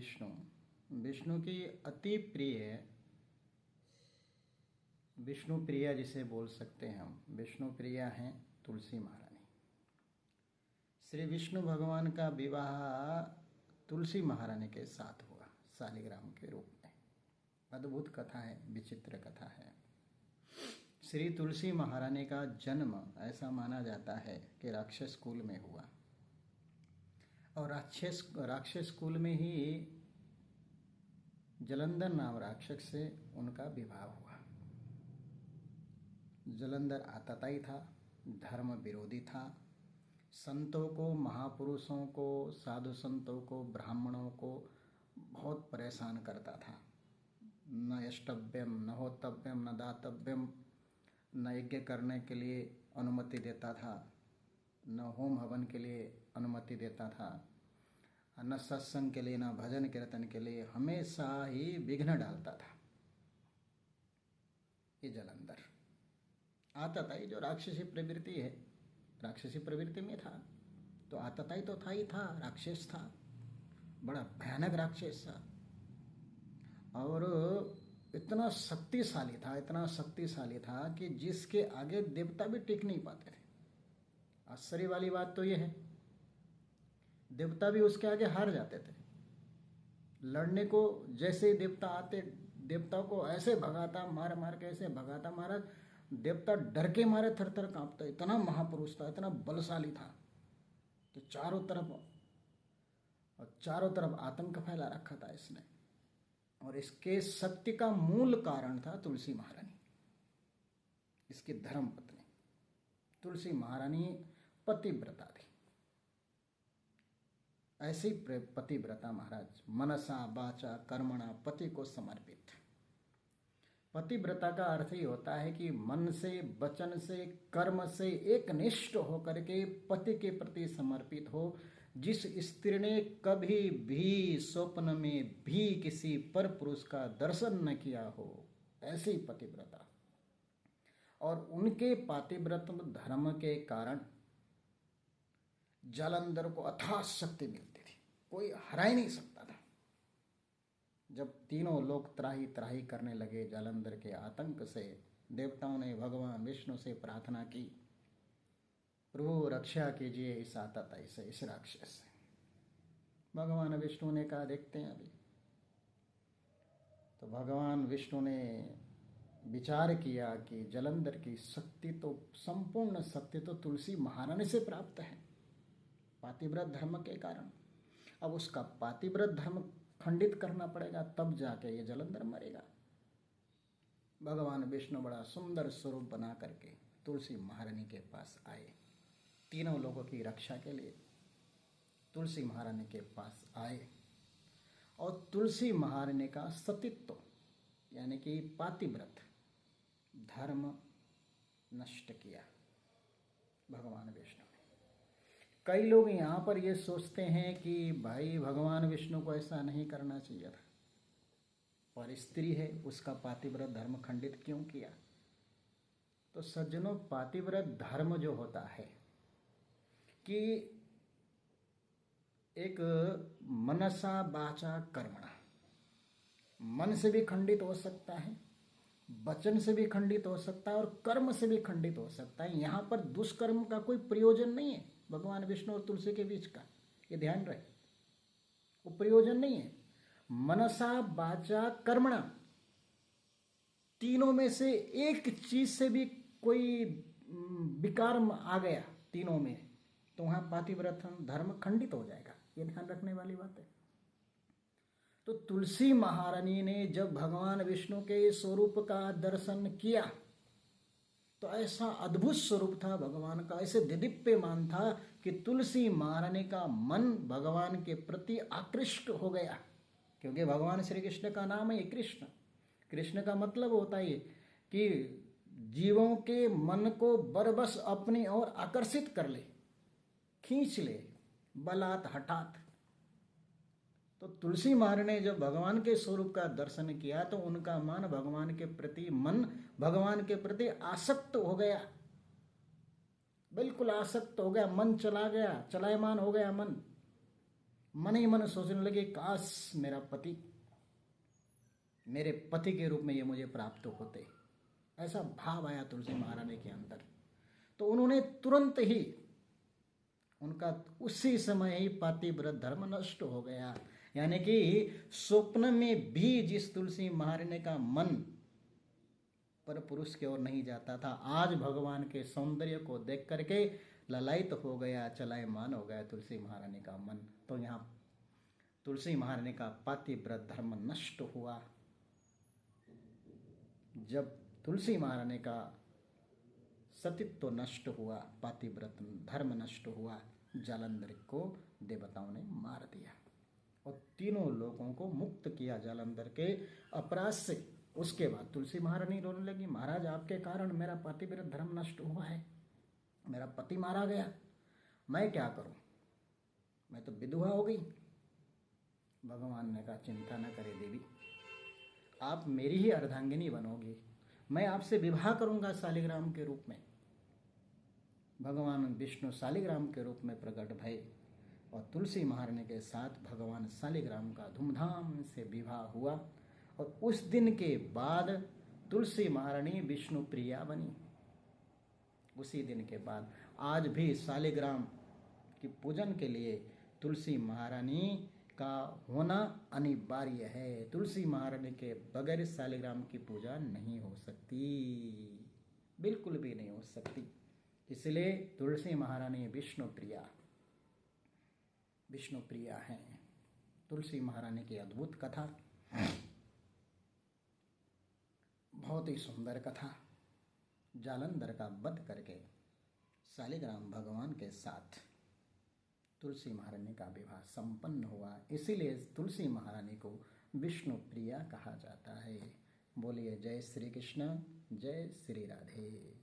विष्णु, विष्णु की अति प्रिय, विष्णु प्रिया जिसे बोल सकते हैं हम, विष्णु प्रिया हैं तुलसी महारानी। श्री विष्णु भगवान का विवाह तुलसी महारानी के साथ हुआ शालिग्राम के रूप में। अद्भुत कथा है, विचित्र कथा है। श्री तुलसी महारानी का जन्म ऐसा माना जाता है कि राक्षस कुल में हुआ, और राक्षस कुल में ही जलंधर नाम राक्षस से उनका विवाह हुआ। जलंधर आतताई था, धर्म विरोधी था, संतों को, महापुरुषों को, साधु संतों को, ब्राह्मणों को बहुत परेशान करता था। न यष्टव्यम, न होतव्यम, न दातव्यम, न यज्ञ करने के लिए अनुमति देता था, न होम हवन के लिए अनुमति देता था, न सत्संग के लिए, न भजन कीर्तन के लिए, हमेशा ही विघ्न डालता था ये जलंधर। आतताई जो राक्षसी प्रवृत्ति है, राक्षसी प्रवृत्ति में था, तो आतताई तो था ही था, राक्षस था, बड़ा भयानक राक्षस था। और इतना शक्तिशाली था, इतना शक्तिशाली था कि जिसके आगे देवता भी टिक नहीं पाते थे। आश्चर्य वाली बात तो यह है, देवता भी उसके आगे हार जाते थे। लड़ने को जैसे ही देवता आते, देवताओं को ऐसे भगाता, मार मार के ऐसे भगाता, महाराज देवता डर के मारे थर थर कांपता। इतना महापुरुष था, इतना बलशाली था। तो चारों तरफ आतंक फैला रखा था इसने। और इसके शक्ति का मूल कारण था तुलसी महारानी, इसकी धर्म पत्नी। तुलसी महारानी पतिव्रता थी। ऐसी पतिव्रता महाराज, मनसा वाचा कर्मणा पति को समर्पित। पतिव्रता का अर्थ ही होता है कि मन से, वचन से, कर्म से एक निष्ठ होकर के पति के प्रति समर्पित हो। जिस स्त्री ने कभी भी स्वप्न में भी किसी पर पुरुष का दर्शन न किया हो, ऐसी पतिव्रता। और उनके पातिव्रत धर्म के कारण जालंधर को अथाह शक्ति मिलती थी, कोई हरा ही नहीं सकता था। जब तीनों लोग त्राही त्राही करने लगे जालंधर के आतंक से, देवताओं ने भगवान विष्णु से प्रार्थना की, प्रभु रक्षा कीजिए इस आतताई से, इस राक्षस से। भगवान विष्णु ने कहा देखते हैं अभी। तो भगवान विष्णु ने विचार किया कि जालंधर की शक्ति तो, संपूर्ण शक्ति तो तुलसी महारानी से प्राप्त है पातिव्रत धर्म के कारण। अब उसका पातिव्रत धर्म खंडित करना पड़ेगा, तब जाके ये जालंधर मरेगा। भगवान विष्णु बड़ा सुंदर स्वरूप बना करके तुलसी महारानी के पास आए। तीनों लोगों की रक्षा के लिए तुलसी महारानी के पास आए, और तुलसी महारानी का सतीत्व यानी कि पातिव्रत धर्म नष्ट किया भगवान विष्णु ने। कई लोग यहाँ पर ये सोचते हैं कि भाई भगवान विष्णु को ऐसा नहीं करना चाहिए था, पर स्त्री है, उसका पातिव्रत धर्म खंडित क्यों किया? तो सज्जनों, पातिव्रत धर्म जो होता है कि एक मनसा वाचा कर्मणा, मन से भी खंडित हो सकता है, वचन से भी खंडित हो सकता है, और कर्म से भी खंडित हो सकता है। यहाँ पर दुष्कर्म का कोई प्रयोजन नहीं है भगवान विष्णु और तुलसी के बीच का, ये ध्यान रहे, वो प्रयोजन नहीं है। मनसा वाचा कर्मणा, तीनों में से एक चीज से भी कोई विकार आ गया तीनों में, तो वहां पातिव्रत धर्म खंडित हो जाएगा। ये ध्यान रखने वाली बात है। तो तुलसी महारानी ने जब भगवान विष्णु के स्वरूप का दर्शन किया, तो ऐसा अद्भुत स्वरूप था भगवान का, ऐसे दिव्यमान था कि तुलसी महारानी का मन भगवान के प्रति आकृष्ट हो गया। क्योंकि भगवान श्री कृष्ण का नाम है कृष्ण। कृष्ण का मतलब होता है कि जीवों के मन को बरबस अपनी ओर आकर्षित कर ले, खींच ले, बलात् हठात। तो तुलसी महारानी ने जब भगवान के स्वरूप का दर्शन किया, तो उनका मन भगवान के प्रति आसक्त हो गया, बिल्कुल आसक्त हो गया, मन चला गया, चलायमान हो गया मन। मन ही मन सोचने लगे, काश मेरे पति के रूप में ये मुझे प्राप्त होते। ऐसा भाव आया तुलसी महारानी के अंदर। तो उन्होंने तुरंत ही, उनका उसी समय ही पातिव्रत धर्म नष्ट हो गया। यानी कि स्वप्न में भी जिस तुलसी महारानी का मन पर पुरुष की ओर नहीं जाता था, आज भगवान के सौंदर्य को देख करके ललायित हो गया, चलायमान हो गया तुलसी महारानी का मन। तो यहाँ तुलसी महारानी का पातिव्रत धर्म नष्ट हुआ। जब तुलसी महारानी का सतीत्व नष्ट हुआ, पातिव्रत धर्म नष्ट हुआ, जालंधर को देवताओं ने मार दिया और तीनों लोगों को मुक्त किया जालंधर के अपराध से। उसके बाद तुलसी महारानी रोने लगी, महाराज आपके कारण मेरा पातिव्रत धर्म नष्ट हुआ है, मेरा पति मारा गया, मैं क्या करूं, मैं तो विधवा हो गई। भगवान ने कहा, चिंता न करे देवी, आप मेरी ही अर्धांगिनी बनोगी, मैं आपसे विवाह करूंगा शालिग्राम के रूप में। भगवान विष्णु शालिग्राम के रूप में प्रकट भये और तुलसी महारानी के साथ भगवान शालिग्राम का धूमधाम से विवाह हुआ। और उस दिन के बाद तुलसी महारानी विष्णु प्रिया बनी। उसी दिन के बाद आज भी शालिग्राम की पूजन के लिए तुलसी महारानी का होना अनिवार्य है। तुलसी महारानी के बगैर शालिग्राम की पूजा नहीं हो सकती, बिल्कुल भी नहीं हो सकती। इसलिए तुलसी महारानी विष्णु प्रिया हैं। तुलसी महारानी की अद्भुत कथा, बहुत ही सुंदर कथा। जालंधर का वध करके शालिग्राम भगवान के साथ तुलसी महारानी का विवाह संपन्न हुआ। इसीलिए तुलसी महारानी को विष्णु प्रिया कहा जाता है। बोलिए जय श्री कृष्ण, जय श्री राधे।